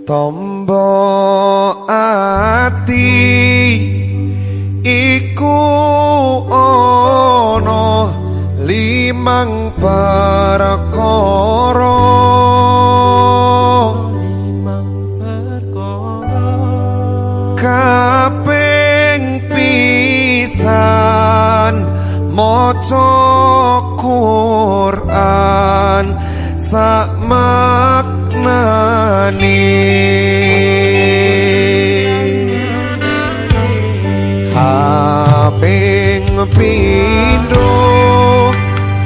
Tombo ati iku ono limang perkara kaping pisan maca Quran sak maknane kaping pindho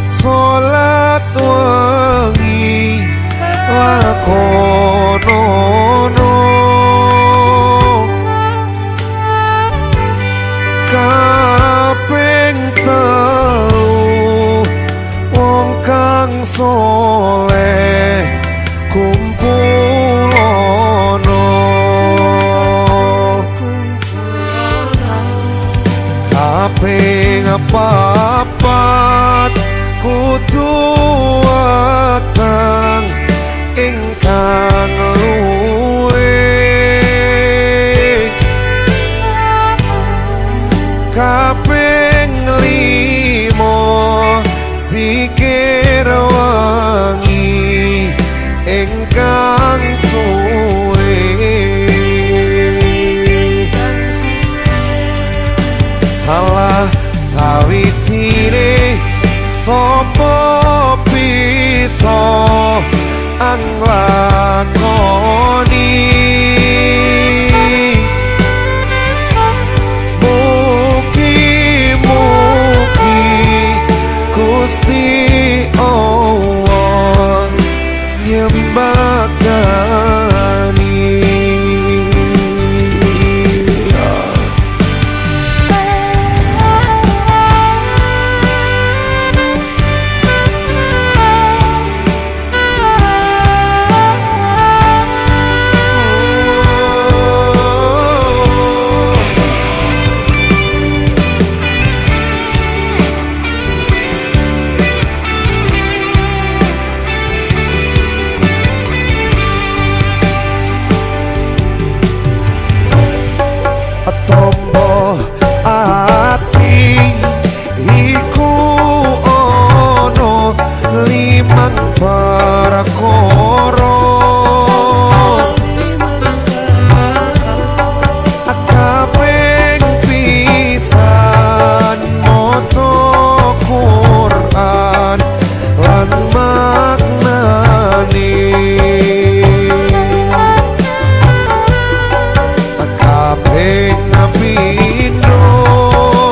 salat wengi lakonono kaping telu wong kang soleh kumpulono kaping papat kudu watang ingkang luwe kaping limo zikir wangi ingkang suwe salah sawijine sapa bisa anglakoni mugi-mugi Gusti Allah nyembadani tombo ati iku ono limang perkara kaping pisan maca Quran lan maknane kaping pindho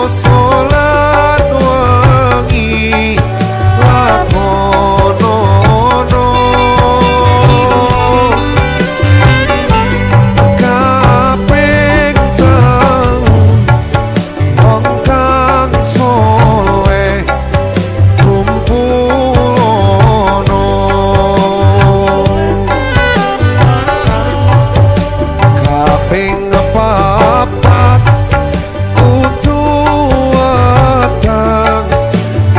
salat wengi lakonono kaping telu wong kang soleh kumpulono kaping papat kudu watang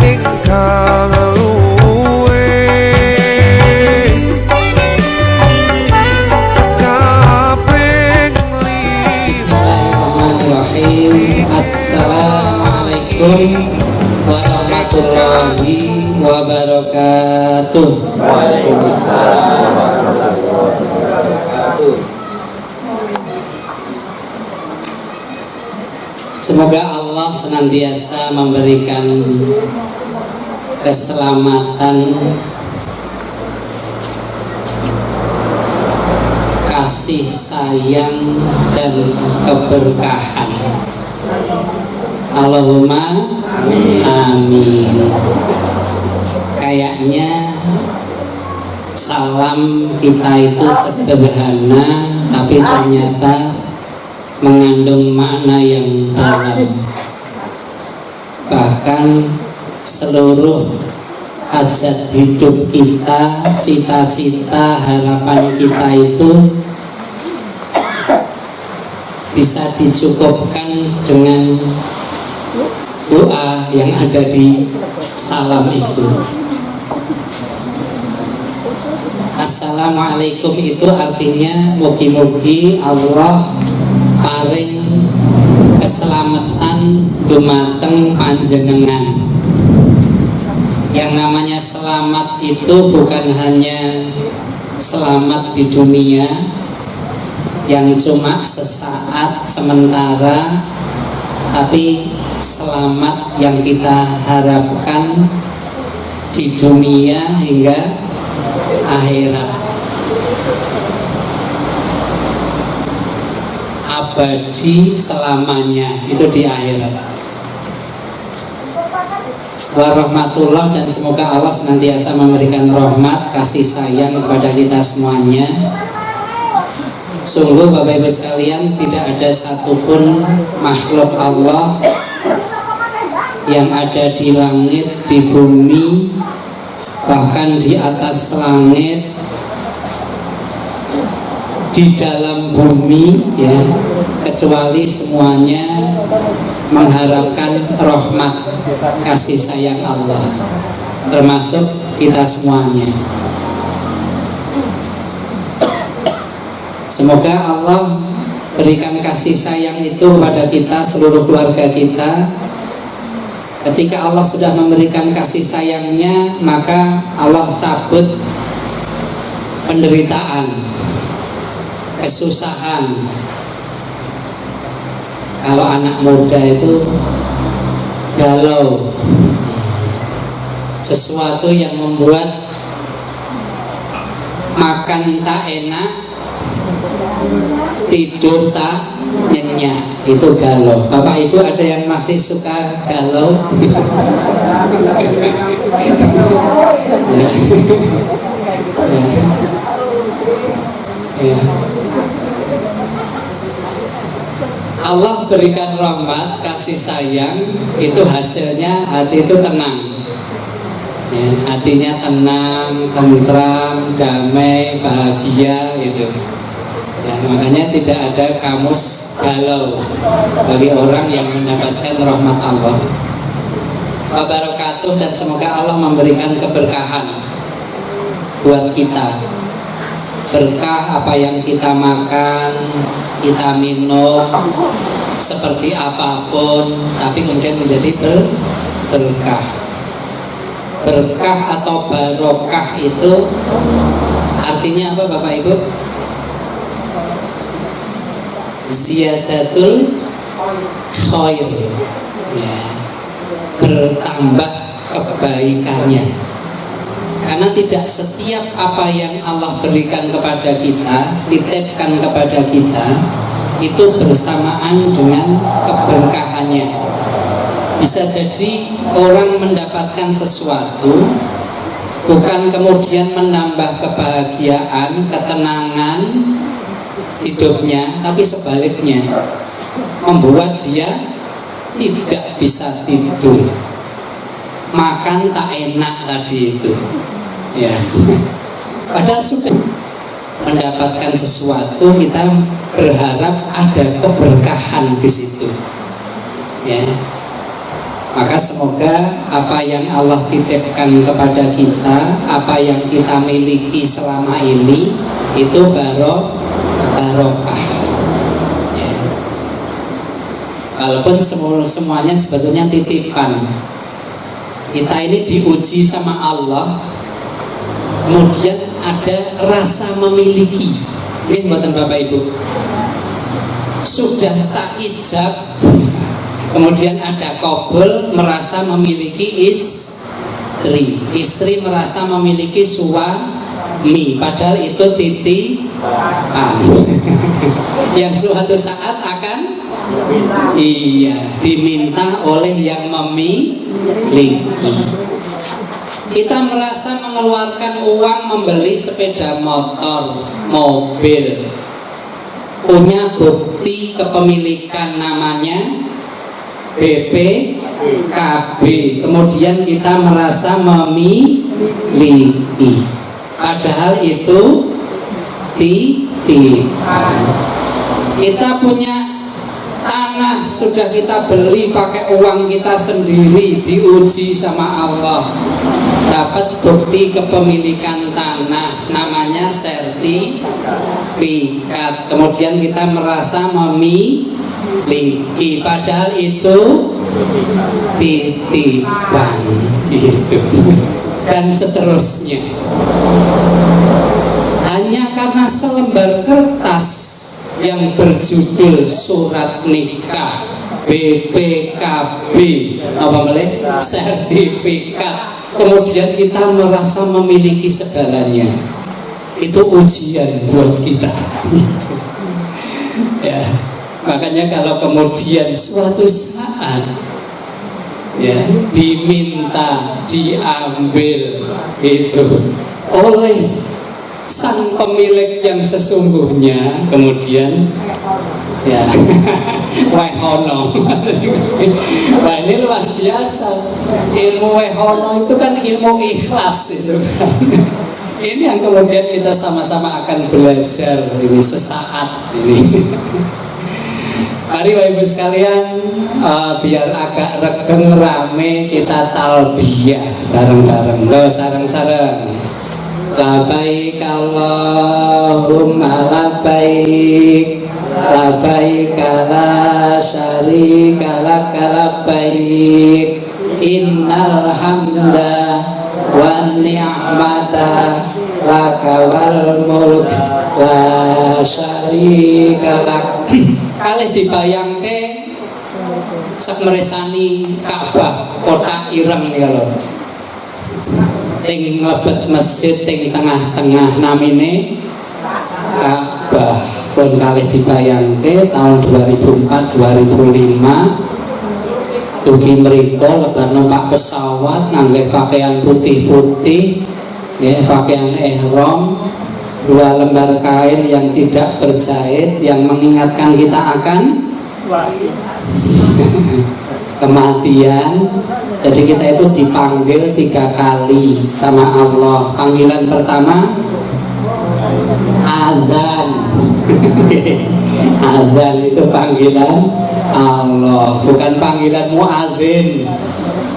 ingkang luwe kaping limo. Bismillahirrahmanirrahim. Assalamualaikum warahmatullahi wabarakatuh. Waalaikumsalam warahmatullahi wabarakatuh. Semoga Allah senantiasa memberikan keselamatan, kasih sayang dan keberkahan. Allahumma amin. Kayaknya salam kita itu sederhana, tapi ternyata mengandung makna yang dalam. Bahkan seluruh hajat hidup kita, cita-cita, harapan kita itu bisa dicukupkan dengan doa yang ada di salam itu. Assalamualaikum Assalamualaikum itu artinya mugi-mugi Allah paring keselamatan dumateng panjenengan. Yang namanya selamat itu bukan hanya selamat di dunia yang cuma sesaat sementara, tapi selamat yang kita harapkan di dunia hingga akhirat, abadi selamanya itu di akhirat. Warahmatullah, dan semoga Allah senantiasa memberikan rahmat kasih sayang kepada kita semuanya. Sungguh Bapak Ibu sekalian, tidak ada satupun makhluk Allah yang ada di langit, di bumi, bahkan di atas langit, di dalam bumi, ya, kecuali semuanya mengharapkan rahmat kasih sayang Allah, termasuk kita semuanya. Semoga Allah berikan kasih sayang itu kepada kita, seluruh keluarga kita. Ketika Allah sudah memberikan kasih sayangnya, maka Allah cabut penderitaan, kesusahan. Kalau anak muda itu galau, sesuatu yang membuat makan tak enak, tidur tak nyenyak, itu galau. Bapak Ibu ada yang masih suka galau? Ya. Ya. Allah berikan rahmat kasih sayang, itu hasilnya hati itu tenang, ya, hatinya tenang, tentram, damai, bahagia gitu. Ya, makanya tidak ada kamus galau bagi orang yang mendapatkan rahmat Allah. Wabarakatuh, dan semoga Allah memberikan keberkahan buat kita. Berkah apa yang kita makan, kita minum, seperti apapun, tapi kemudian menjadi berkah. Berkah atau barokah itu artinya apa Bapak Ibu? Ziyadatul khair, ya, bertambah kebaikannya. Karena tidak setiap apa yang Allah berikan kepada kita, titipkan kepada kita, itu bersamaan dengan keberkahannya. Bisa jadi orang mendapatkan sesuatu, bukan kemudian menambah kebahagiaan, ketenangan hidupnya, tapi sebaliknya, membuat dia tidak bisa tidur, makan tak enak tadi itu, ya. Padahal sudah mendapatkan sesuatu, kita berharap ada keberkahan di situ, ya. Maka semoga apa yang Allah titipkan kepada kita, apa yang kita miliki selama ini, itu barokah, ya. Walaupun semuanya sebetulnya titipan. Kita ini diuji sama Allah, kemudian ada rasa memiliki. Ini buatan Bapak Ibu, sudah tak ijab, kemudian ada qabul, merasa memiliki istri merasa memiliki suami, padahal itu titipan yang suatu saat akan diminta oleh yang memiliki. Kita merasa mengeluarkan uang membeli sepeda motor, mobil, punya bukti kepemilikan namanya BPKB, kemudian kita merasa memiliki, padahal itu titipan. Kita punya tanah, sudah kita beli pakai uang kita sendiri, diuji sama Allah, dapat bukti kepemilikan tanah namanya namanya sertifikat. Kemudian kita merasa memiliki, padahal itu titipan gitu. Dan seterusnya. Hanya karena selembar kertas yang berjudul surat nikah BPKB apa boleh sertifikat, kemudian kita merasa memiliki segalanya, itu ujian buat kita. Ya, makanya kalau kemudian suatu saat ya diminta diambil itu oleh sang pemilik yang sesungguhnya, kemudian ya wehono. Wah, ini luar biasa. Ilmu wehono itu kan ilmu ikhlas itu kan. Ini yang kemudian kita sama-sama akan belajar ini sesaat ini. Mari Bapak Ibu sekalian, biar agak regeng rame kita talbiyah bareng-bareng. Loh, sareng-sareng. Labaik Allahumma labaik, labaik la syarika lak labaik, innal hamda wan ni'mata laka wal mulk la syarika lak. Kalih dibayangke sakmeresani Ka'bah kota ireng ya lho. Ting mlebet masjid ting tengah-tengah namine Ka'bah. Pun kalih dibayangke tahun 2004 2005 dugi mriko lebar numpak pesawat ngangge pakaian putih-putih ya, pakaian ihram, 2 lembar kain yang tidak berjahit yang mengingatkan kita akan kematian. Jadi kita itu dipanggil 3 kali sama Allah. Panggilan pertama azan. Azan itu panggilan Allah, bukan panggilan muadzin.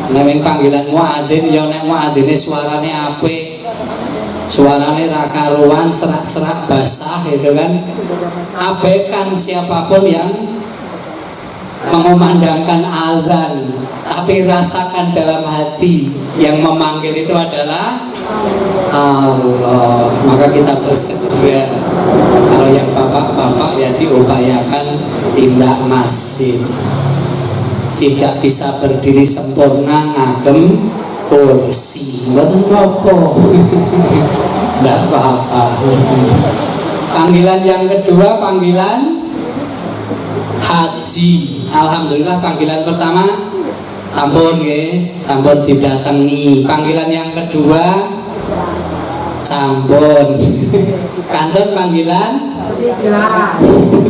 Nek panggilan muadzin ya nek muadzine suarane apik, suarane ra karuan, serak-serak basah itu kan. Abaikan siapapun yang mengumandangkan azan, tapi rasakan dalam hati yang memanggil itu adalah Allah. Maka kita bersegera, kalau yang bapak-bapak ya diupayakan tindak masjid. Tidak bisa berdiri sempurna ngagem kursi, mboten apa-apa. Enggak apa-apa. Panggilan yang kedua panggilan haji. Alhamdulillah panggilan pertama sampun nggih, sampun didatangi. Panggilan yang kedua sampun. Kantor panggilan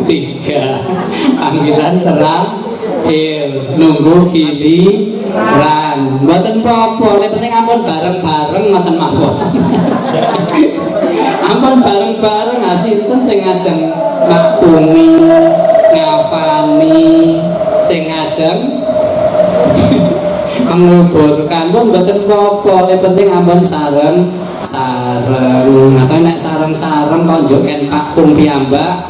3. Panggilan terakhir nunggu giliran. Mboten apa-apa, nek penting ampun bareng-bareng ngoten mawon. Ampun bareng-bareng sinten sing ngajeng makbumi ngafani, sing ngajeng menguburkan pun mboten apa-apa, yang penting ampun sareng-sareng. Masalah nek sareng-sareng kok njoken Pak Kum piyambak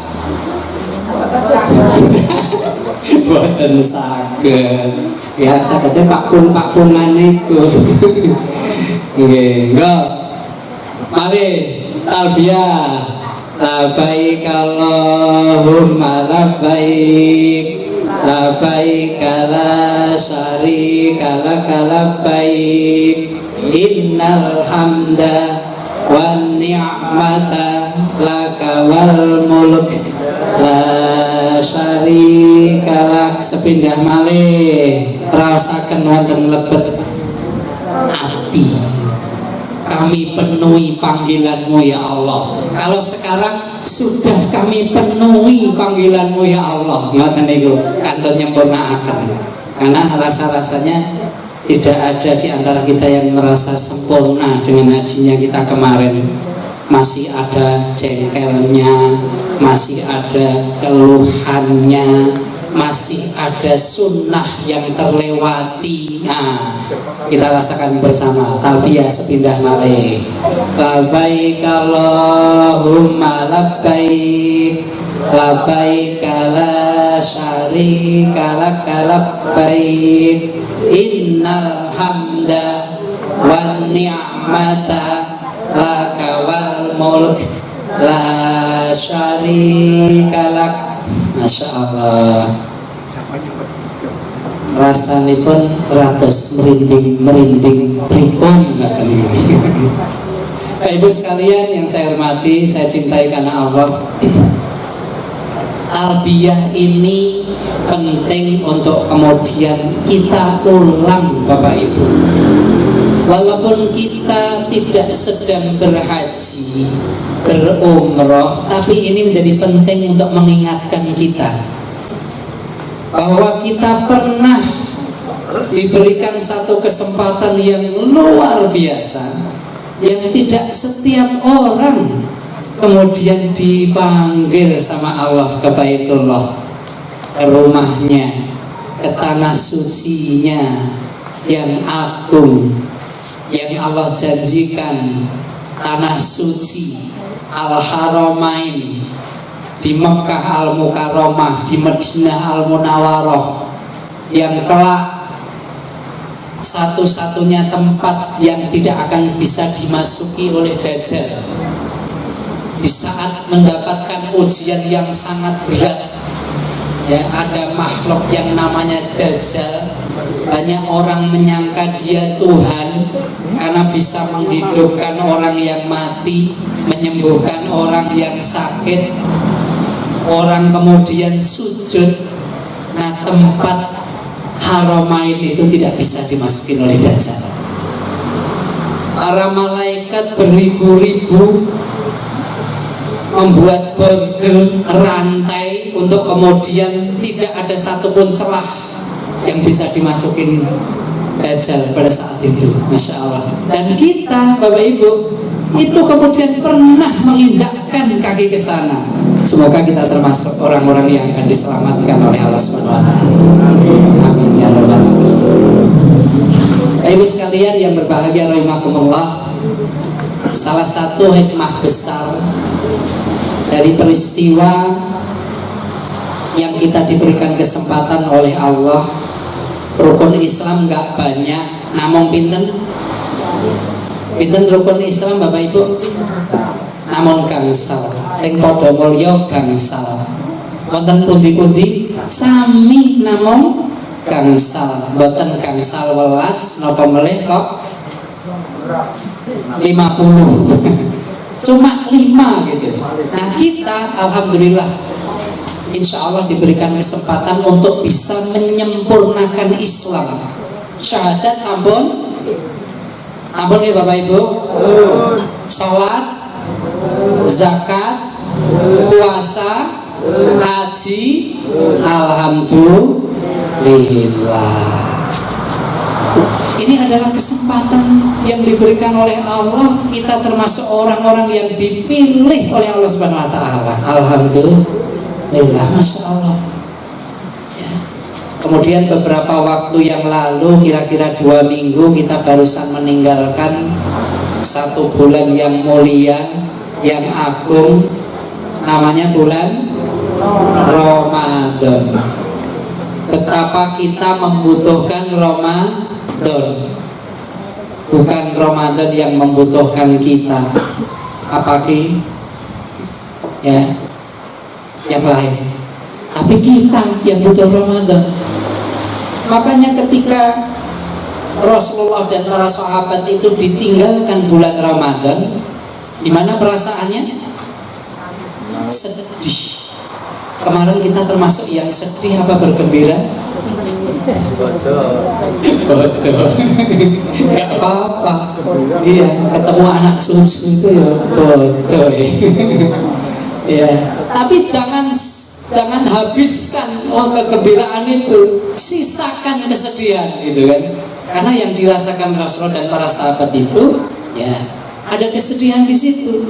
mboten saged. Ya sagede Pak Kum maniku. Nggih, enggak. Mari talbiyah. Labaik Allahumma labaik, labaik la syarika lak labaik, innal hamda wan ni'mata laka wal mulk la syarika lak. Sepindah malih rasaken wonten lebet ati, kami penuhi panggilan-Mu ya Allah. Kalau sekarang sudah kami penuhi panggilan-Mu ya Allah, ngoten niku kantun nyempurnaaken. Karena rasa-rasanya tidak ada di antara kita yang merasa sempurna dengan hajinya kita kemarin. Masih ada jengkelnya, masih ada keluhannya, masih ada sunnah yang terlewati. Nah, kita rasakan bersama. Talbiyah sepindah malih. Labbaik Allahumma labbaik, labbaik la syarika lak labbaik, innal hamda wan ni'mata laka wal mulk la syarika lak. Masya Allah, rasanya pun ratus merinding pripun. Bapak Ibu sekalian yang saya hormati, saya cintai karena Allah. Talbiyah ini penting untuk kemudian kita ulang, Bapak Ibu. Walaupun kita tidak sedang berhaji, berumroh, tapi ini menjadi penting untuk mengingatkan kita bahwa kita pernah diberikan satu kesempatan yang luar biasa, yang tidak setiap orang kemudian dipanggil sama Allah ke Baitullah, ke rumahnya, ke tanah sucinya yang agung, yang Allah janjikan, tanah suci Al-Haramain, di Mekah Al-Mukarramah, di Madinah Al-Munawwarah, yang kelak satu-satunya tempat yang tidak akan bisa dimasuki oleh Dajjal. Di saat mendapatkan ujian yang sangat berat, ya, ada makhluk yang namanya Dajjal. Banyak orang menyangka dia Tuhan karena bisa menghidupkan orang yang mati, menyembuhkan orang yang sakit. Orang kemudian sujud. Nah, tempat Haramain itu tidak bisa dimasuki oleh Dajjal. Para malaikat beribu-ribu membuat bordel rantai untuk kemudian tidak ada satupun celah yang bisa dimasukin Dajjal pada saat itu. Masya Allah. Dan kita, Bapak Ibu, itu kemudian pernah menginjakkan kaki ke sana. Semoga kita termasuk orang-orang yang akan diselamatkan oleh Allah Subhanahu wa taala. Amin ya rabbal alamin. Ibu sekalian yang berbahagia rahimakumullah, salah satu hikmah besar dari peristiwa yang kita diberikan kesempatan oleh Allah, rukun Islam nggak banyak, namun pinten rukun Islam Bapak Ibu, namun gangsal, sing padha mulya gangsal, wonten pundi-pundi sami namung gangsal, mboten gangsal welas napa melih kok 50 cuma 5 gitu. Nah, kita alhamdulillah insya Allah diberikan kesempatan untuk bisa menyempurnakan Islam. Syahadat sampun ya Bapak Ibu, sholat, zakat, puasa, haji, alhamdulillah. Ini adalah kesempatan yang diberikan oleh Allah. Kita termasuk orang-orang yang dipilih oleh Allah Subhanahu wa taala. Alhamdulillah, Masya Allah. Ya. Kemudian beberapa waktu yang lalu, kira-kira 2 minggu, kita barusan meninggalkan 1 bulan yang mulia, yang agung, namanya bulan Ramadan. Betapa kita membutuhkan Ramadan, bukan Ramadan yang membutuhkan kita, apalagi ya yang lain, tapi kita yang butuh Ramadan. Makanya ketika Rasulullah dan para sahabat itu ditinggalkan bulan Ramadan, gimana perasaannya? Sedih. Kemarin kita termasuk yang sedih apa bergembira? Bodoh. Gak apa-apa. Iya, ketemu anak cucu itu ya bodoh. Ya. Tapi jangan habiskan kegembiraan itu, sisakan kesedihan gitu kan. Karena yang dirasakan Rasulullah dan para sahabat itu, ya ada kesedihan di situ.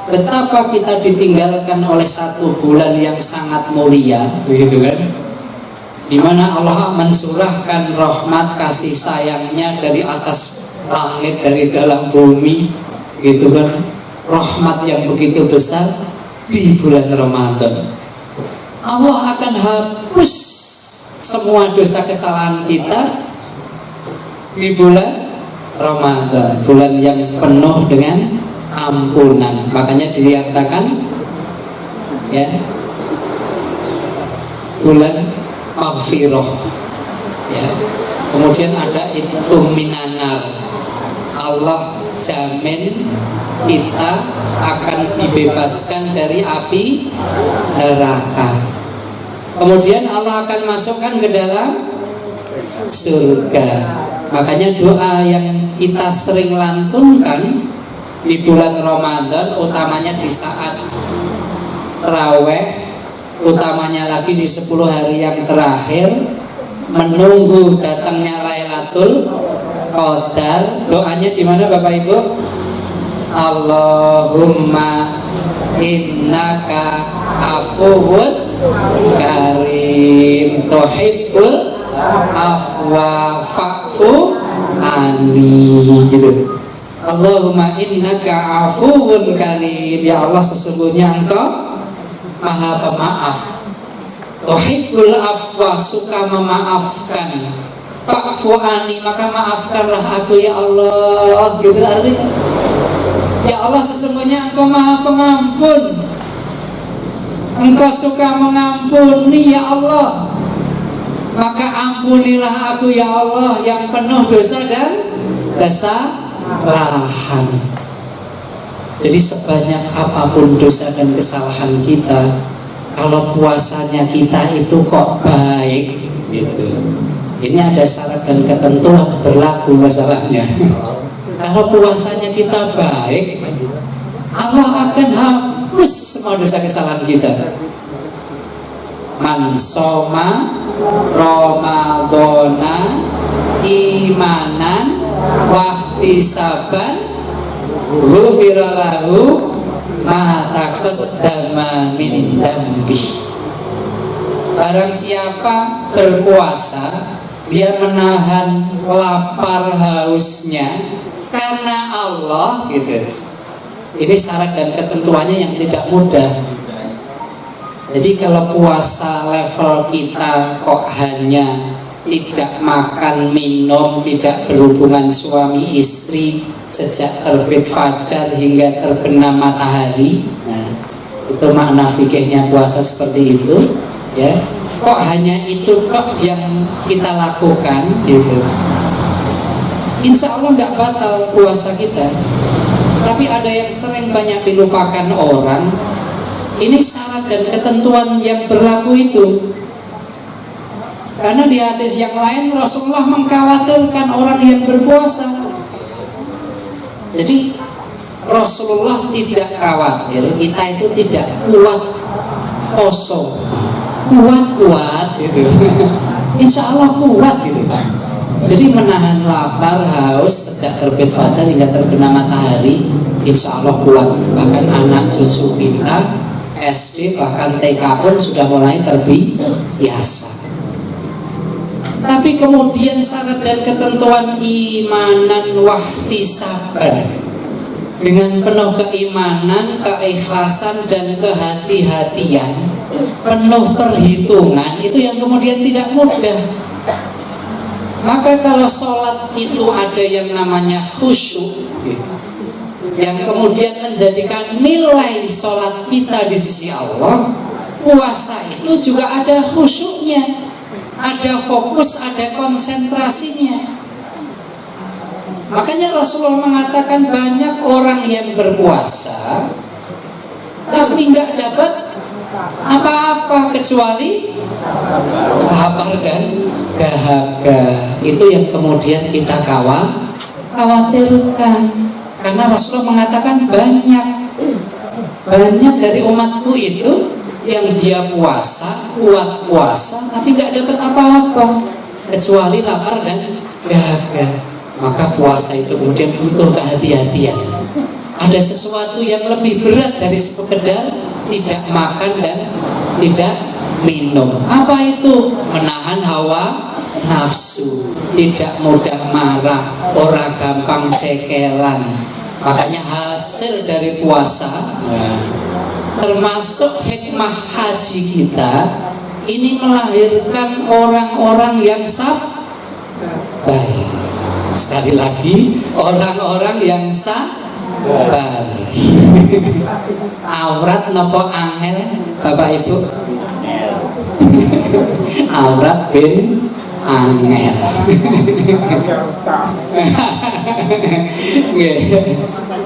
Betapa kita ditinggalkan oleh 1 bulan yang sangat mulia, begitu kan? di mana Allah mensurahkan rahmat kasih sayangnya dari atas langit, dari dalam bumi, gitu kan, rahmat yang begitu besar di bulan Ramadan. Allah akan hapus semua dosa kesalahan kita di bulan Ramadan, bulan yang penuh dengan ampunan. Makanya dikatakan ya, bulan maghfirah ya. Kemudian ada itu minanar, Allah jamin kita akan dibebaskan dari api neraka. Kemudian Allah akan masukkan ke dalam surga. Makanya doa yang kita sering lantunkan di bulan Ramadan, utamanya di saat taraweh, utamanya lagi di 10 hari yang terakhir menunggu datangnya Lailatul Qadar. Doanya gimana Bapak Ibu? Allahumma innaka afuwun karim tuhibbul afwa fa'fu anni, gitu. Allahumma innaka afuwun karim, ya Allah sesungguhnya Engkau Maha Pemaaf. Tuhibbul afwa, suka memaafkan. Fa'fu anni, maka maafkanlah aku ya Allah, gitu artinya. Ya Allah sesungguhnya Engkau Maha Pengampun, Engkau suka mengampuni ya Allah, maka ampunilah aku ya Allah yang penuh dosa dan kesalahan. Jadi sebanyak apapun dosa dan kesalahan kita, kalau puasanya kita itu kok baik, gitu. Ini ada syarat dan ketentuan berlaku masalahnya. Kalau puasanya kita baik, Allah akan hapus semua dosa kesalahan kita. Man soma Ramadhana imanan wahtisaban ghufira lahu ma taqaddama min dambi. Barang siapa berpuasa, dia menahan lapar hausnya karena Allah, gitu. Ini syarat dan ketentuannya yang tidak mudah. Jadi kalau puasa level kita kok hanya tidak makan minum, tidak berhubungan suami istri sejak terbit fajar hingga terbenam matahari, nah itu makna fikihnya puasa seperti itu ya. Kok hanya itu kok yang kita lakukan, gitu. Insya Allah nggak batal puasa kita, tapi ada yang sering banyak dilupakan orang. Ini syarat dan ketentuan yang berlaku itu. Karena di hadis yang lain Rasulullah mengkhawatirkan orang yang berpuasa. Jadi Rasulullah tidak khawatir kita itu tidak kuat puasa, kuat gitu. Insya Allah kuat gitu. Jadi menahan lapar, haus sejak terbit fajar hingga terbenam matahari, insya Allah kuat. Bahkan anak cucu kita SD bahkan TK pun sudah mulai terbiasa. Tapi kemudian syarat dan ketentuan imanan wahtisaban, dengan penuh keimanan, keikhlasan dan kehati-hatian, penuh perhitungan, itu yang kemudian tidak mudah. Maka kalau sholat itu ada yang namanya khusyuk, yang kemudian menjadikan nilai sholat kita di sisi Allah, puasa itu juga ada khusyuknya, ada fokus, ada konsentrasinya. Makanya Rasulullah mengatakan banyak orang yang berpuasa tapi nggak dapat apa-apa kecuali lapar dan dahaga. Itu yang kemudian kita khawatirkan. Karena Rasulullah mengatakan banyak dari umatku itu yang dia puasa, kuat puasa, tapi nggak dapat apa-apa kecuali lapar dan dahaga. Maka puasa itu kemudian butuh kehati-hatian. Ada sesuatu yang lebih berat dari sekedar tidak makan dan tidak minum. Apa itu? Menahan hawa nafsu, tidak mudah marah, orang gampang cekelan. Makanya hasil dari puasa, termasuk hikmah haji kita, ini melahirkan orang-orang yang sabar. Sekali lagi, orang-orang yang sabar. Aurat nopo angel, Bapak Ibu? Aurat bin angel.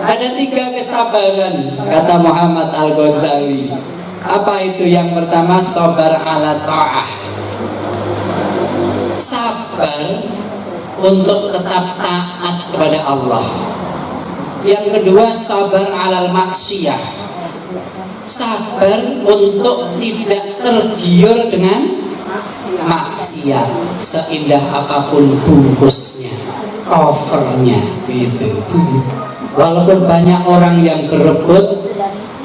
Ada 3 kesabaran kata Muhammad Al-Ghazali. Apa itu? Yang pertama, sabar ala ta'ah, sabar untuk tetap taat kepada Allah. Yang kedua, sabar alal maksiyah, sabar untuk tidak tergiur dengan maksiat, seindah apapun bungkusnya, covernya, gitu. Walaupun banyak orang yang berebut,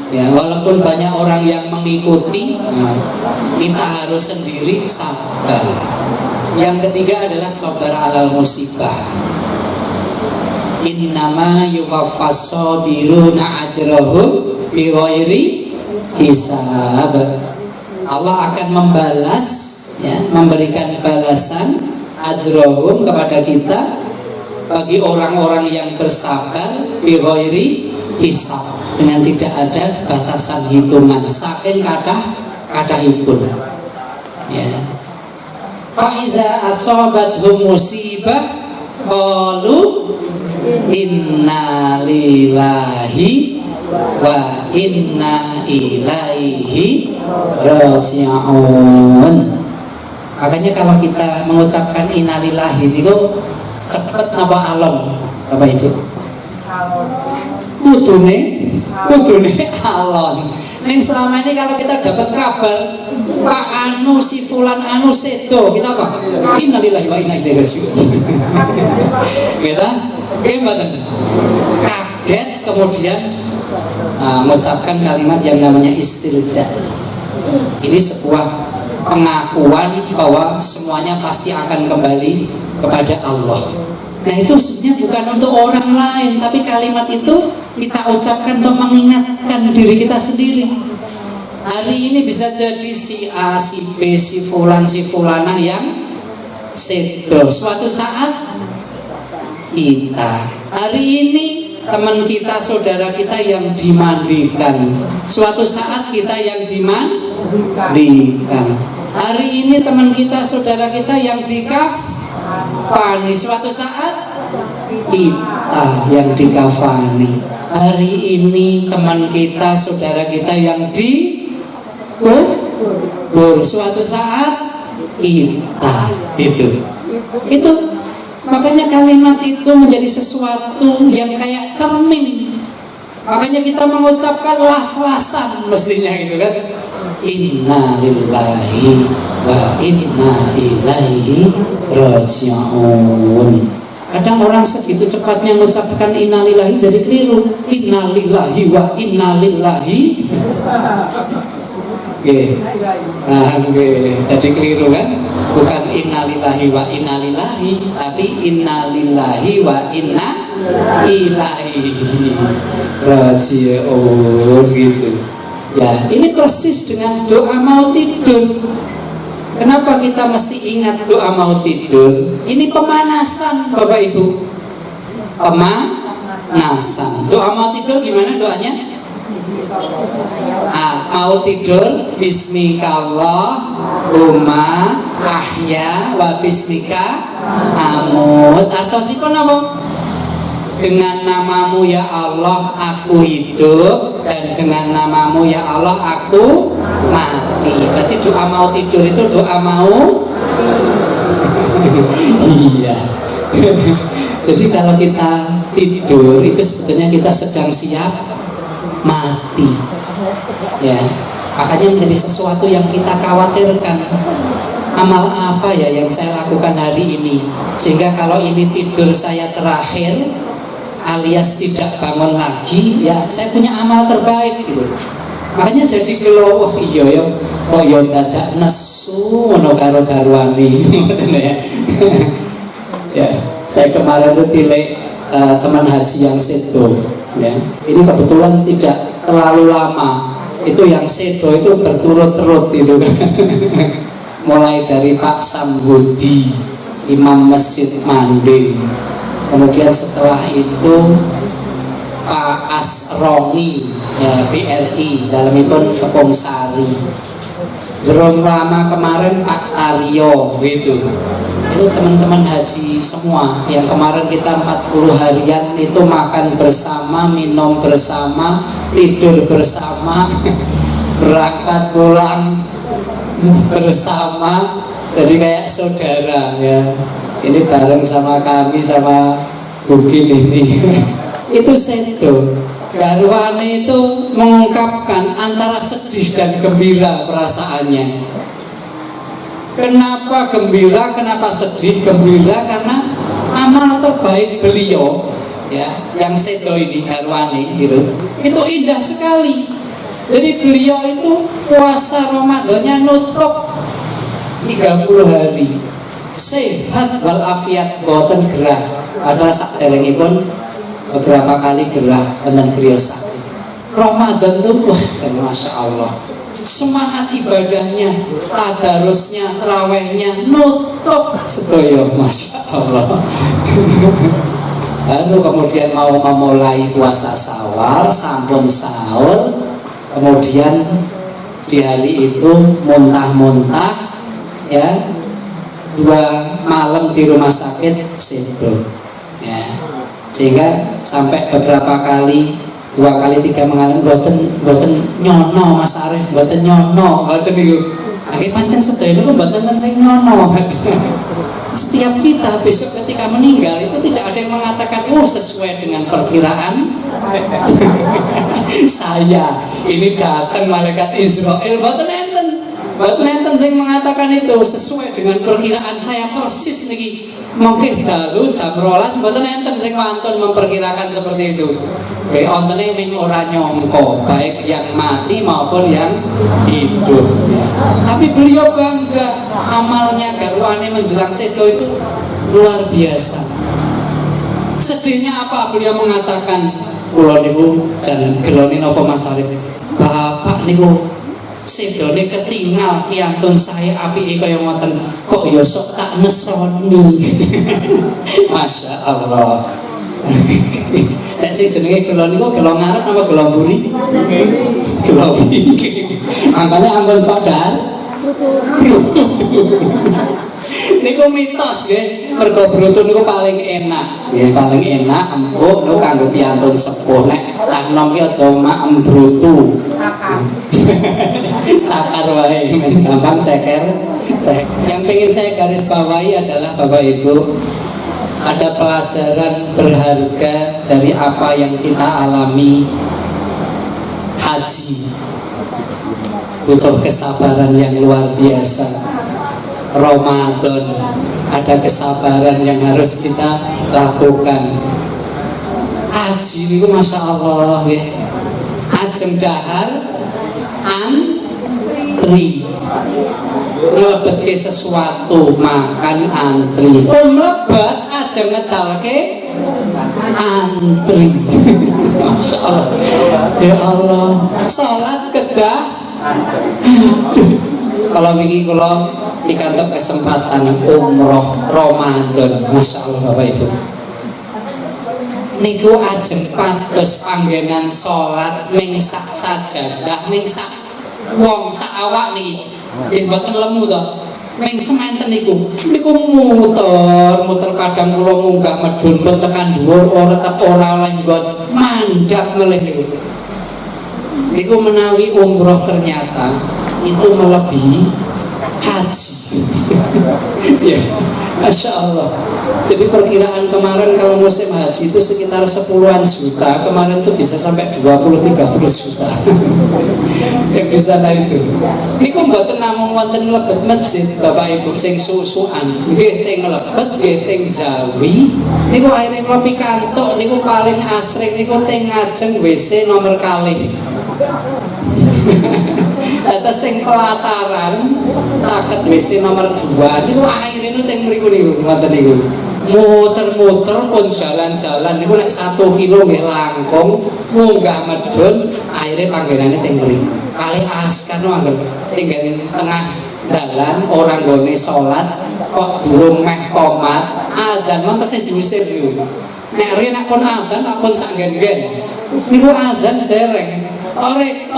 ya, walaupun banyak orang yang mengikuti, kita harus sendiri sabar. Yang ketiga adalah sabar alal musibah. Innama yuwaffas sabiruna ajrahum bighairi hisab. Allah akan membalas, ya, memberikan balasan ajrohum kepada kita bagi orang-orang yang bersabar bighairi hisab, dengan tidak ada batasan hitungan, saking kadahipun, ya. Fa idza asabathum musibah qalu inna lillahi wa inna ilaihi raji'un. Makanya kalau kita mengucapkan innalillahi itu cepet napa alon Bapak itu? Kudune alon. Ning selama ini kalau kita dapat kabar Pak anu si fulan anu sedo, kita apa? Innalillahi wa inna ilaihi raji'un. Kita gimana? Kaget kemudian mengucapkan kalimat yang namanya istirja. Ini sebuah pengakuan bahwa semuanya pasti akan kembali kepada Allah. Nah, itu sebenarnya bukan untuk orang lain, tapi kalimat itu kita ucapkan untuk mengingatkan diri kita sendiri. Hari ini bisa jadi si A, si B, si fulan, si fulanah yang sedo. Suatu saat kita, hari ini teman kita, saudara kita yang dimandikan. Suatu saat kita yang dimandikan. Hari ini teman kita, saudara kita yang dikafani. Suatu saat kita yang dikafani. Hari ini teman kita, saudara kita yang dikubur. Suatu saat kita. Itu makanya kalimat itu menjadi sesuatu yang kayak cermin. Makanya kita mengucapkan las-lasan mestinya gitu kan. Inna lillahi wa inna ilaihi raji'un. Kadang orang segitu cepatnya mengucapkan inna lillahi jadi keliru. Inna lillahi wa inna lillahi. Jadi keliru kan? Bukan innalillahi wa innalillahi, tapi innalillahi wa inna ilaihi raji'un gitu. Ya, ini persis dengan doa mau tidur. Kenapa kita mesti ingat doa mau tidur? Ini pemanasan, Bapak Ibu. Pemanasan. Doa mau tidur gimana doanya? Mau tidur bismikallahumma ahya wa bismika amut, atau sikon apa? Dengan namamu ya Allah aku hidup, dan dengan namamu ya Allah aku mati. Berarti doa mau tidur itu doa mau iya. Jadi kalau kita tidur itu sebetulnya kita sedang siap mati, ya. Makanya menjadi sesuatu yang kita khawatirkan. Amal apa ya yang saya lakukan hari ini, sehingga kalau ini tidur saya terakhir alias tidak bangun lagi, ya saya punya amal terbaik gitu. Makanya jadi gelo, iya ya, kok ya dadak nesu ngono karo garwani. Ya, saya kemarin tuh tilik teman haji yang sedo, ya. Ini kebetulan tidak terlalu lama. Itu yang sedo itu berturut-turut itu kan. Mulai dari Pak Sambudi, Imam Masjid Manding, kemudian setelah itu Pak Asroni, ya, BRI, dalam itu Tepung Sari. Belum lama kemarin Pak Aryo, gitu. Itu teman-teman haji semua yang kemarin kita 40 harian itu makan bersama, minum bersama, tidur bersama, berangkat pulang bersama, jadi kayak saudara ya. Ini bareng sama kami sama Bukin ini. Itu sedo. Garwane itu mengungkapkan antara sedih dan gembira perasaannya. Kenapa gembira, kenapa sedih? Gembira karena amal terbaik beliau, ya, yang sedo ini Garwane gitu, itu indah sekali. Jadi beliau itu puasa Ramadannya nutup 30 hari, sehat walafiat, boten gerah. Padahal saderengipun beberapa kali gerah wonten griya sakit. Ramadan tuh wah, masya Allah. Semangat ibadahnya, tadarusnya, terawihnya nutup sedaya, masya Allah. Lalu kemudian mau memulai puasa Syawal, sampun sahur, kemudian di hari itu muntah-muntah, ya, 2 malam di rumah sakit sedo, ya, sehingga sampai beberapa kali 2 kali 3 mengalami boten nyono Mas Arif, boten nyono, boten itu. Akhirnya pancen sedaya itu boten sing nyono. Setiap kita besok ketika meninggal itu tidak ada yang mengatakan oh sesuai dengan perkiraan saya ini datang malaikat Israel, boten enten sing mengatakan itu sesuai dengan perkiraan saya persis niki. Mungkin dalu jam 12 mboten enten sing wantun memperkirakan seperti itu. Oke, ontene ming ora nyongko, baik yang mati maupun yang hidup. Ya. Tapi beliau bangga, amalnya garwane menjelang sedo itu luar biasa. Sedihnya apa? Beliau mengatakan, kula niku jan gelone napa Mas Arif? Bapak niku sedone ketinggal piantun saya apike kaya ngoten, kok ya sok tak nesoni. Masya Allah. Nek sing jenenge gelo niku gelo ngarep apa gelo mburi? Gelo iki. Angkane ampun sadar. Niku mitos nggih, mergo brutu niku paling enak. Nggih, paling enak empuk niku kanggo piantun sepuh. Nek cah nom ki aja mak brutu. Cakar wae, gampang ceker. Yang pengen saya garis bawahi adalah Bapak Ibu, ada pelajaran berharga dari apa yang kita alami. Haji butuh kesabaran yang luar biasa. Ramadan ada kesabaran yang harus kita lakukan. Haji itu masya Allah ya. Ajeng dahar antri, ngelebetke sesuatu makan antri, mlebat aja ngedalke antri. Masya Allah. Ya Allah, salat kedah. Kalau begini kalau dikantong kesempatan umroh Ramadan, masya Allah Bapak Ibu. Niku ajeng pados panggenan salat ming sak sajadah, ming sak wong sak awak niki. Nggih mboten lemu to. Ming semanten niku muter kadang kula munggah medun pun tekan dhuwur ora tetep ora oleh nggon mandhap melih niku. Niku menawi umroh ternyata itu melebihi haji. Ya, Masya Allah. Jadi perkiraan kemarin kalau musim haji itu sekitar 10-an juta, kemarin itu bisa sampai 20-30 juta. Yang di sana itu. Niku mboten namung wonten mlebet masjid Bapak Ibu sing susukan. Nggih teng mlebet, nggih teng Jawi. Niku aire kula pikantuk niku paling asring niku teng ngajeng WC nomor kalih. Atas teng pelataran caket WC nomor 2 niku akhire niku teng mriku niku ngoten niku. Muter-muter pun jalan-jalan niku nek 1 kilo nggih langkung munggah medun akhire panggenane teng mriku. Kali askar no angger tinggal tengah dalan orang gone salat kok durung meh komat adzan mon tesih diusir niku. Nek riyen nek kon adzan nek kon sak gen-gen niku adzan dereng. Orek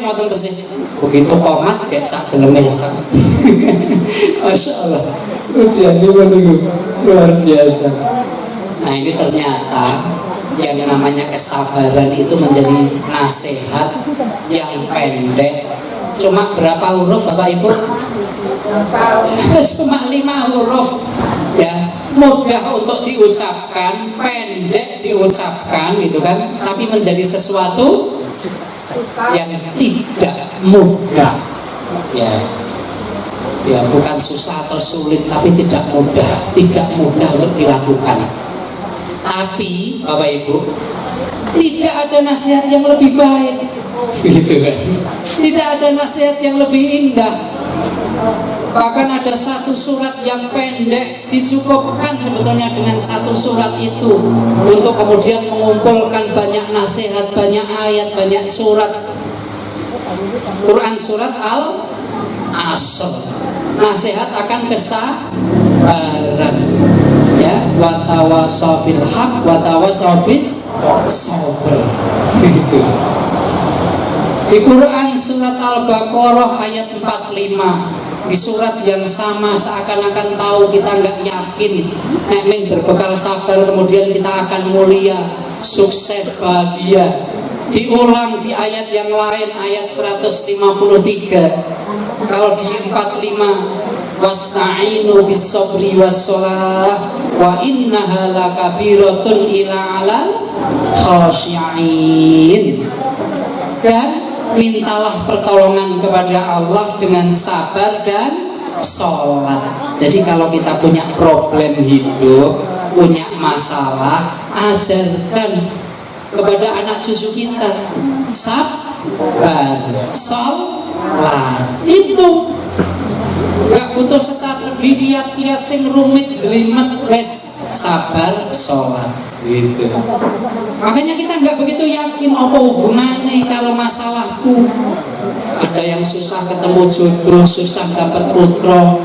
ngoten tesih. Begitu komat kayak sak geleme sak. Masya Allah. Ujian ini luar biasa. Nah ini ternyata yang namanya kesabaran itu menjadi nasihat yang pendek. Cuma berapa huruf Bapak Ibu? Cuma 5 huruf. Ya, mudah untuk diucapkan, pendek diucapkan gitu kan, tapi menjadi sesuatu yang tidak mudah. Ya bukan susah atau sulit, tapi tidak mudah untuk dilakukan. Tapi Bapak Ibu, tidak ada nasihat yang lebih baik, gitu kan? Tidak ada nasihat yang lebih indah. Bahkan ada satu surat yang pendek dicukupkan sebetulnya dengan satu surat itu untuk kemudian mengumpulkan banyak nasihat, banyak ayat, banyak surat. Quran surat Al-Asr, nasihat akan kesabaran, ya, watawasau bil haq watawasau bis sabr. Di Quran surat Al-Baqarah ayat 45, di surat yang sama seakan-akan tahu kita nggak yakin nek men berbekal sabar kemudian kita akan mulia, sukses, bahagia. Diulang di ayat yang lain, ayat 153. Kalau di 45, wasta'inu bis sabri was shalah wa innaha lakabiratun ila 'alal khashi'in. Dan mintalah pertolongan kepada Allah dengan sabar dan sholat. Jadi kalau kita punya problem hidup, punya masalah, ajarkan kepada anak cucu kita sabar, sholat. Itu gak butuh strategi kiat-kiat sing rumit jelimet, wes sabar, sholat gitu. Makanya kita nggak begitu yakin apa hubungannya kalau masalahku. Ada yang susah ketemu jodoh, susah dapat putra,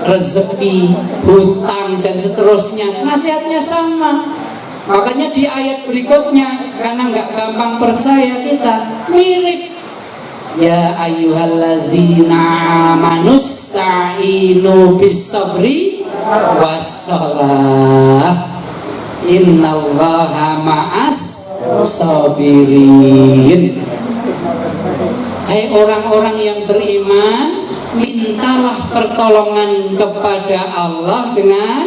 rezeki, hutang dan seterusnya. Nasihatnya sama. Makanya di ayat berikutnya, karena nggak gampang percaya kita, mirip. Ya ayyuhalladzina amanusta'inu bis sabri wassalah innallaha ma'as sabirin. Hai orang-orang yang beriman, mintalah pertolongan kepada Allah dengan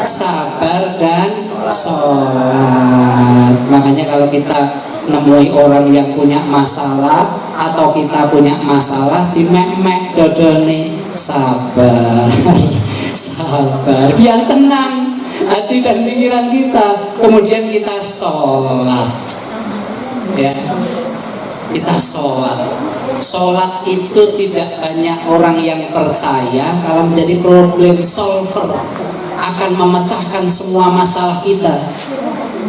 sabar dan sholat. Makanya kalau kita nemui orang yang punya masalah atau kita punya masalah, dimek-mek dodone, sabar, sabar, biar tenang hati dan pikiran kita. Kemudian kita sholat, ya, kita sholat. Sholat itu tidak banyak orang yang percaya kalau menjadi problem solver, akan memecahkan semua masalah kita.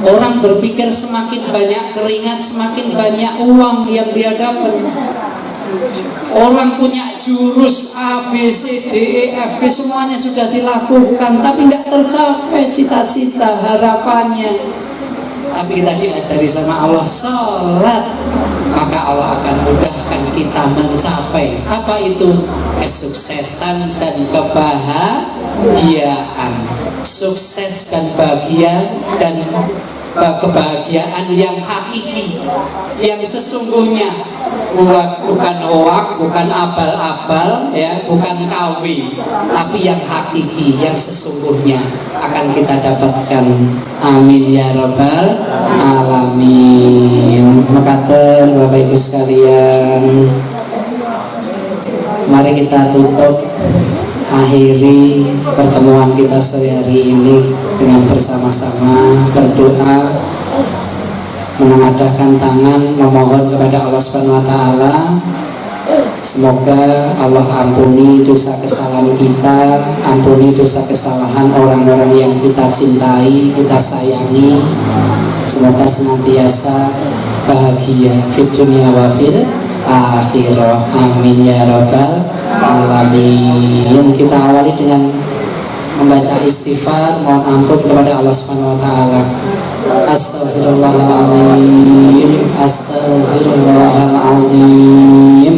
Orang berpikir semakin banyak keringat, semakin banyak uang yang dia dapat. Orang punya jurus A, B, C, D, E, F, G semuanya sudah dilakukan, tapi nggak tercapai cita-cita harapannya. Tapi kita diajari sama Allah sholat, maka Allah akan mudahkan kita mencapai apa itu? Kesuksesan dan kebahagiaan. Sukses dan bahagia dan kebahagiaan yang hakiki, yang sesungguhnya, bukan hoak, bukan abal-abal, ya, bukan KW, tapi yang hakiki, yang sesungguhnya akan kita dapatkan. Amin ya rabbal alamin. Makaten Bapak Ibu sekalian, mari kita tutup, akhiri pertemuan kita sore hari ini dengan bersama-sama berdoa. menengadahkan tangan memohon kepada Allah Subhanahu wa taala. Semoga Allah ampuni dosa kesalahan kita, ampuni dosa kesalahan orang-orang yang kita cintai, kita sayangi. Semoga senantiasa bahagia fid dunya wa fil akhirah. Amin ya rabbal alamin. Kita awali dengan membaca istighfar, mohon ampun kepada Allah Subhanahu wa taala. Astaghfirullahaladzim, astaghfirullahaladzim,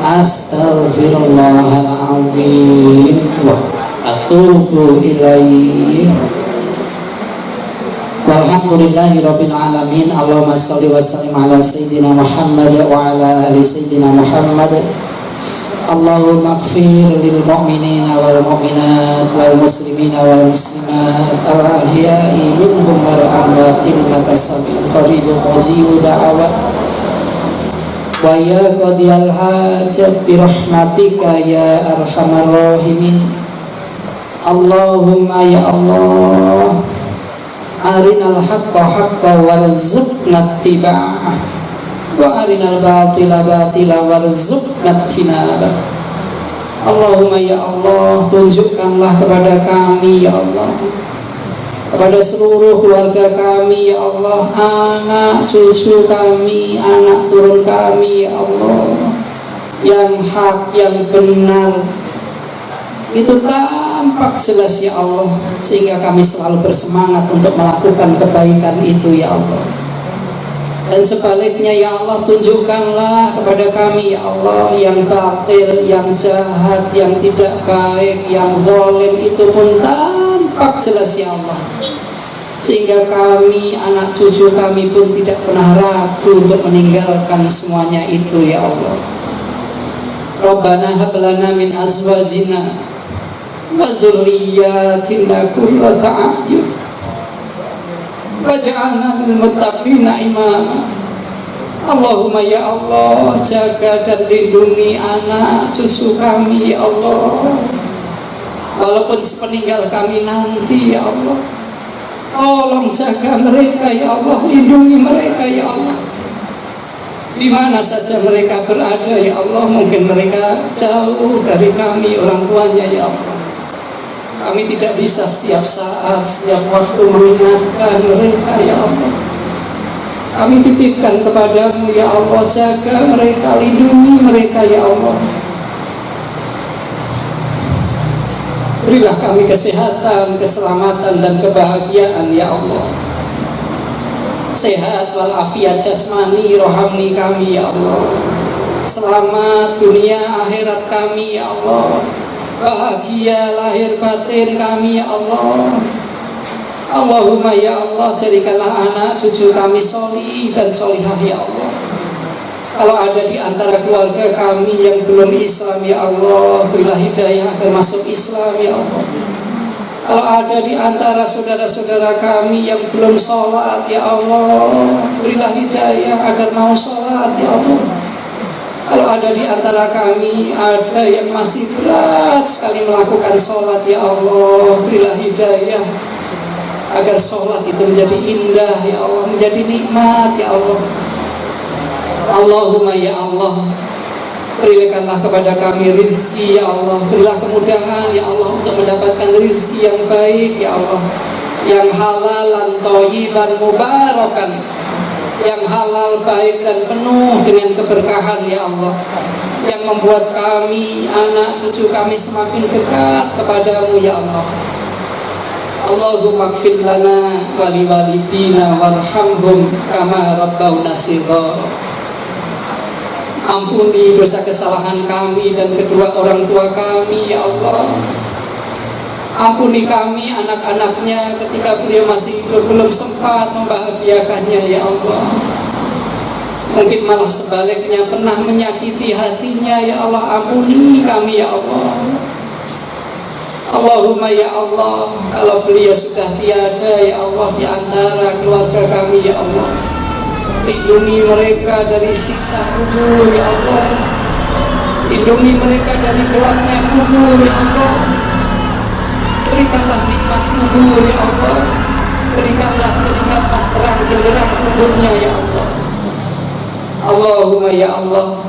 astaghfirullahaladzim, wa atubu ilaih. Walhamdulillahi rabbil alamin. Allahumma sholli wa sallim ala sayyidina Muhammad wa ala ali sayyidina Muhammad. Allahumma ighfir lil mu'minina wal mu'minat wal muslimina wal muslimat al ahya'i minhum wal amwat innaka sami'un qaribun mujibud da'awat. Wa ya qadiyal hajat bi rahmatika ya arhamar rahimin. Allahumma ya Allah, arinal haqqa haqqa warzuqna ittiba'ah wa arinal batila batila warzuqna ijtinabah. Allahumma ya Allah, tunjukkanlah kepada kami ya Allah, kepada seluruh keluarga kami ya Allah, anak cucu kami, anak turun kami ya Allah, yang hak, yang benar itu tampak jelas ya Allah, sehingga kami selalu bersemangat untuk melakukan kebaikan itu ya Allah. Dan sebaliknya ya Allah, tunjukkanlah kepada kami ya Allah, yang batil, yang jahat, yang tidak baik, yang zalim itu pun tampak jelas ya Allah, sehingga kami, anak cucu kami pun tidak pernah ragu untuk meninggalkan semuanya itu ya Allah. Rabbana hab lana min azwajina wa dzurriyyatina qurrata a'yun waj'alna lil muttaqina imama. Allahumma ya Allah, jaga dan lindungi anak cucu kami ya Allah, walaupun sepeninggal kami nanti ya Allah. Tolong jaga mereka ya Allah, lindungi mereka ya Allah, di mana saja mereka berada ya Allah. Mungkin mereka jauh dari kami, orang tuanya ya Allah. Kami tidak bisa setiap saat, setiap waktu mengingatkan mereka ya Allah. Kami titipkan kepadamu ya Allah, jaga mereka, lindungi mereka ya Allah. Berilah kami kesehatan, keselamatan dan kebahagiaan ya Allah. Sehat walafiat jasmani rohani kami ya Allah. Selamat dunia akhirat kami ya Allah. Bahagia lahir batin kami ya Allah. Allahumma ya Allah, jadikanlah anak cucu kami sholih dan sholihah ya Allah. Kalau ada di antara keluarga kami yang belum Islam ya Allah, berilah hidayah agar masuk Islam ya Allah. Kalau ada di antara saudara-saudara kami yang belum sholat ya Allah, berilah hidayah agar mau sholat ya Allah. Kalau ada di antara kami ada yang masih berat sekali melakukan sholat ya Allah, berilah hidayah agar sholat itu menjadi indah ya Allah, menjadi nikmat ya Allah. Allahumma ya Allah, berikanlah kepada kami rizki ya Allah, berilah kemudahan ya Allah untuk mendapatkan rizki yang baik ya Allah, yang halalan, thayyiban, mubarakan, yang halal, baik dan penuh dengan keberkahan ya Allah, yang membuat kami, anak cucu kami semakin dekat kepadamu ya Allah. Allahumma ighfir lana wa liwalidina warhamhum kama rabbawna shighara. Ampuni dosa kesalahan kami dan kedua orang tua kami ya Allah. Ampuni kami anak-anaknya ketika beliau masih hidup, belum sempat membahagiakannya ya Allah. Mungkin malah sebaliknya pernah menyakiti hatinya ya Allah. Ampuni kami ya Allah. Allahumma ya Allah, kalau beliau sudah tiada ya Allah di antara keluarga kami ya Allah, lindungi mereka dari siksa kubur ya Allah. Lindungi mereka dari gelapnya kubur ya Allah. Berikanlah nikmat kubur ya Allah. berikanlah terang benderang umurnya ya Allah. Allahumma ya Allah,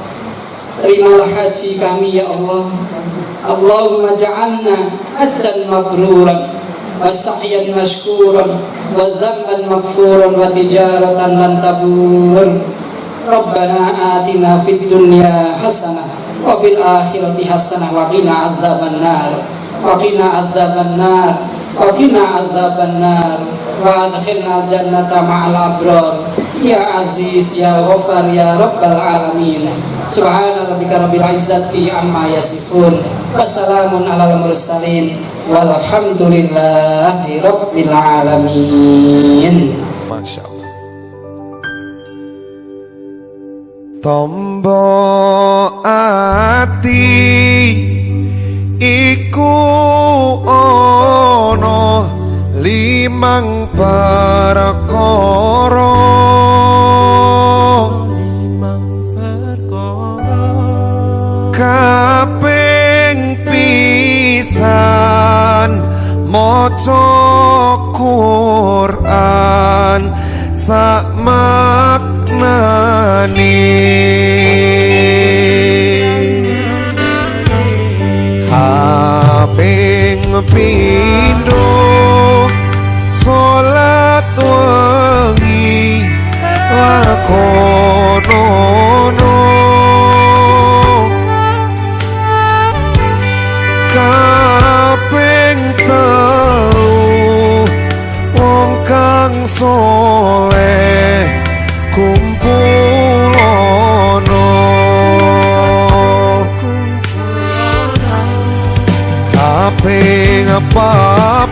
terimalah haji kami ya Allah. Allahumma ja'alna hajjan mabruran wa sa'yan mashkuran wa dhanban maghfuran wa tijaratan lan tabur. Rabbana atina fid dunya hasanah wa fil akhirati hasanah wa qina adzabannar wa qina adzabannar wa qina adzabannar wa adkhilna jannata ma'al abrar ya aziz ya ghafar ya rabbal alamin. Subhana rabbika rabbil izzati amma yasifun wa salamun alal mursalin walhamdulillahi rabbil alamin. Masya Allah. Tombo ati iku ono limang perkara, kaping pisan maca Quran sak maknane, kaping pindho salat wengi lakonono, kaping telu wong kang soleh kumpulono, kaping papat